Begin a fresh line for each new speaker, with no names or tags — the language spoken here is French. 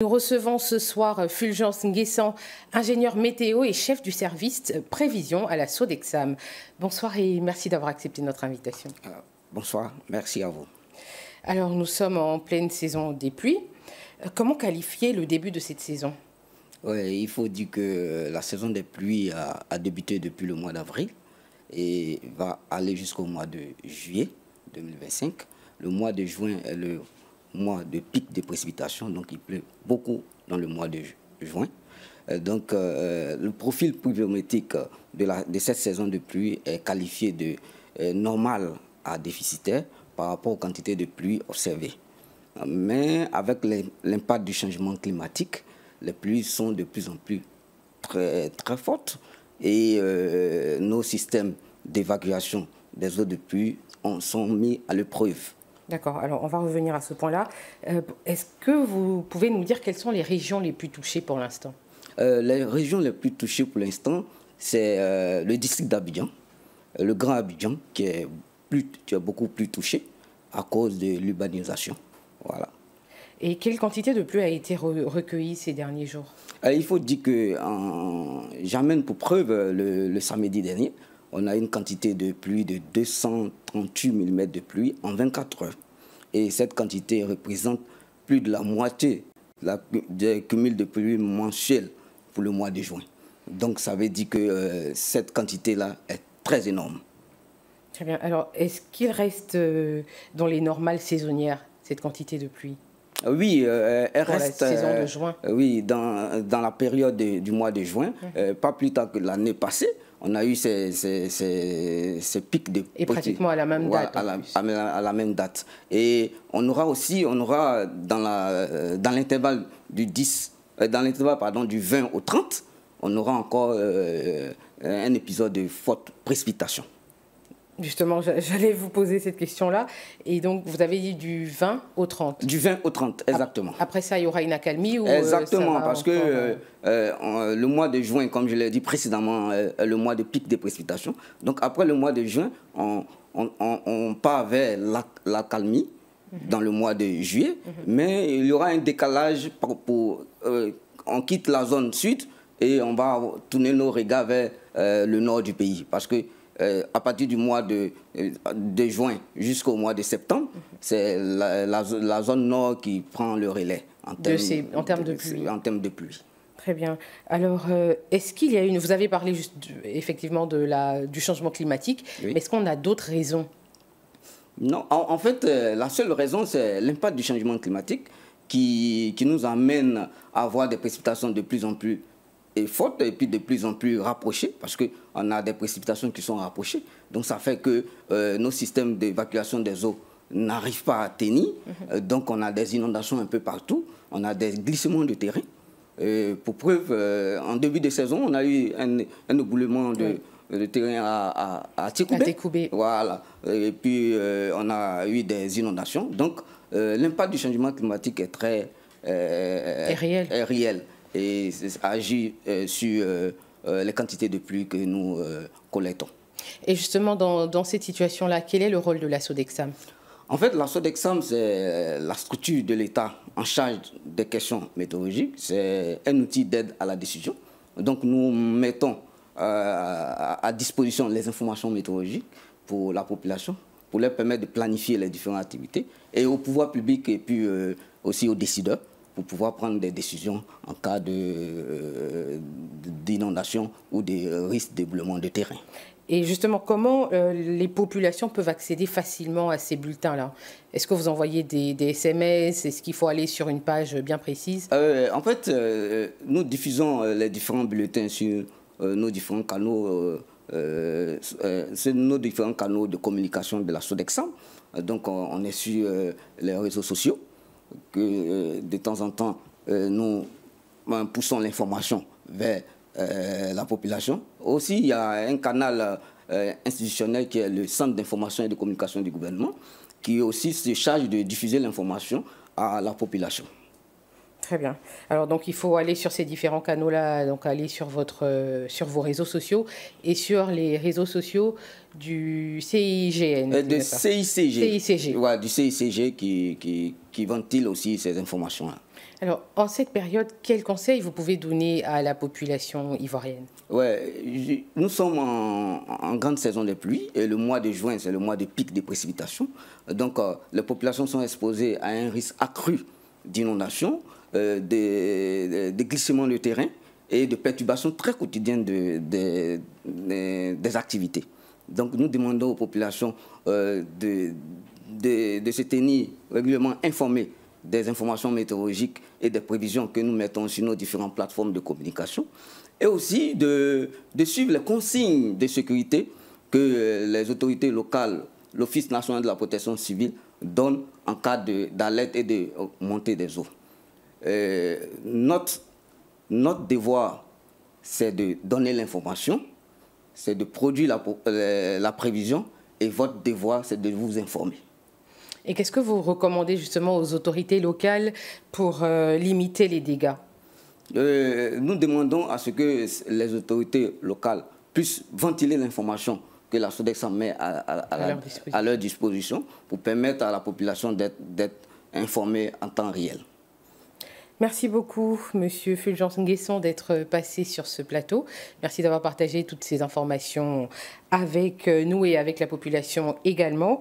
Nous recevons ce soir Fulgence Nguessan, ingénieur météo et chef du service prévision à la Sodexam. Bonsoir et merci d'avoir accepté notre invitation.
Bonsoir, merci à vous.
Alors nous sommes en pleine saison des pluies. Comment qualifier le début de cette saison?
Oui, il faut dire que la saison des pluies a débuté depuis le mois d'avril et va aller jusqu'au mois de juillet 2025. Le mois de juin est le mois de pic de précipitations, donc il pleut beaucoup dans le mois de juin. Le profil pluviométrique de cette saison de pluie est qualifié de normal à déficitaire par rapport aux quantités de pluie observées. Mais avec l'impact du changement climatique, les pluies sont de plus en plus très fortes et nos systèmes d'évacuation des eaux de pluie sont mis à l'épreuve.
D'accord, alors on va revenir à ce point-là. Est-ce que vous pouvez nous dire quelles sont les régions les plus touchées pour l'instant?
Les régions les plus touchées pour l'instant, c'est le district d'Abidjan, le Grand Abidjan, qui est beaucoup plus touché à cause de l'urbanisation. Voilà.
Et quelle quantité de pluie a été recueillie ces derniers jours?
Il faut dire que j'amène pour preuve le samedi dernier, on a une quantité de pluie de 238 mm de pluie en 24 heures. Et cette quantité représente plus de la moitié des cumuls de pluie mensuels pour le mois de juin. Donc ça veut dire que cette quantité-là est très énorme.
Très bien. Alors, est-ce qu'il reste dans les normales saisonnières, cette quantité de pluie?
Oui, elle reste
la saison de juin.
Oui, dans la période du mois de juin, pas plus tard que l'année passée, on a eu ces pics de...
Et pratiquement à la même date.
À la même date. Et on aura aussi, dans l'intervalle du 20 au 30, on aura encore un épisode de forte précipitation.
Justement, j'allais vous poser cette question-là. Et donc, vous avez dit du 20 au 30.
Du 20 au 30, exactement.
Après ça, il y aura une accalmie ou
exactement, parce que le mois de juin, comme je l'ai dit précédemment, est le mois de pic des précipitations. Donc, après le mois de juin, on part vers l'accalmie dans le mois de juillet. Mais il y aura un décalage on quitte la zone sud et on va tourner nos regards vers le nord du pays. Parce que à partir du mois de juin jusqu'au mois de septembre, c'est la zone nord qui prend le relais en termes de pluie.
Très bien. Alors, est-ce qu'il y a vous avez parlé effectivement du changement climatique, oui. Mais est-ce qu'on a d'autres raisons?
Non, en fait, la seule raison, c'est l'impact du changement climatique qui nous amène à avoir des précipitations de plus en plus fortes et puis de plus en plus rapprochées, parce qu'on a des précipitations qui sont rapprochées. Donc ça fait que nos systèmes d'évacuation des eaux n'arrivent pas à tenir. Donc on a des inondations un peu partout, on a des glissements de terrain. Pour preuve, en début de saison, on a eu un éboulement de terrain à Tékoubé. Voilà. Et puis on a eu des inondations. Donc l'impact du changement climatique est très réel. Et agit sur les quantités de pluie que nous collectons.
Et justement, dans cette situation-là, quel est le rôle de la Sodexam?
En fait, la Sodexam, c'est la structure de l'État en charge des questions météorologiques. C'est un outil d'aide à la décision. Donc, nous mettons à disposition les informations météorologiques pour la population, pour leur permettre de planifier les différentes activités, et au pouvoir public et puis aussi aux décideurs, pour pouvoir prendre des décisions en cas d'inondation ou de risque d'éboulement de terrain.
Et justement, comment les populations peuvent accéder facilement à ces bulletins-là? Est-ce que vous envoyez des SMS? Est-ce qu'il faut aller sur une page bien précise?
En fait, nous diffusons les différents bulletins sur nos différents canaux, de communication de la Sodexam. Donc, on est sur les réseaux sociaux, que de temps en temps, nous poussons l'information vers la population. Aussi, il y a un canal institutionnel qui est le Centre d'information et de communication du gouvernement, qui aussi se charge de diffuser l'information à la population.
Très bien. Alors donc il faut aller sur ces différents canaux-là, donc aller sur sur vos réseaux sociaux et sur les réseaux sociaux du CIGN.
De CICG.
CICG.
Ouais, du CICG qui ventile aussi ces informations-là.
Alors en cette période, quels conseils vous pouvez donner à la population ivoirienne?
Ouais, nous sommes en grande saison des pluies et le mois de juin, c'est le mois de pic des précipitations. Donc les populations sont exposées à un risque accru d'inondation, des glissements de terrain et de perturbations très quotidiennes des activités. Donc nous demandons aux populations de se tenir régulièrement informées des informations météorologiques et des prévisions que nous mettons sur nos différentes plateformes de communication, et aussi de suivre les consignes de sécurité que les autorités locales, l'Office national de la protection civile, donnent en cas d'alerte et de montée des eaux. Notre devoir, c'est de donner l'information, c'est de produire la prévision, et votre devoir, c'est de vous informer.
Et qu'est-ce que vous recommandez justement aux autorités locales pour limiter les dégâts?
Nous demandons à ce que les autorités locales puissent ventiler l'information que la SODECSA met à leur disposition pour permettre à la population d'être informée en temps réel.
Merci beaucoup, Monsieur Fulgence Nguesson, d'être passé sur ce plateau. Merci d'avoir partagé toutes ces informations avec nous et avec la population également.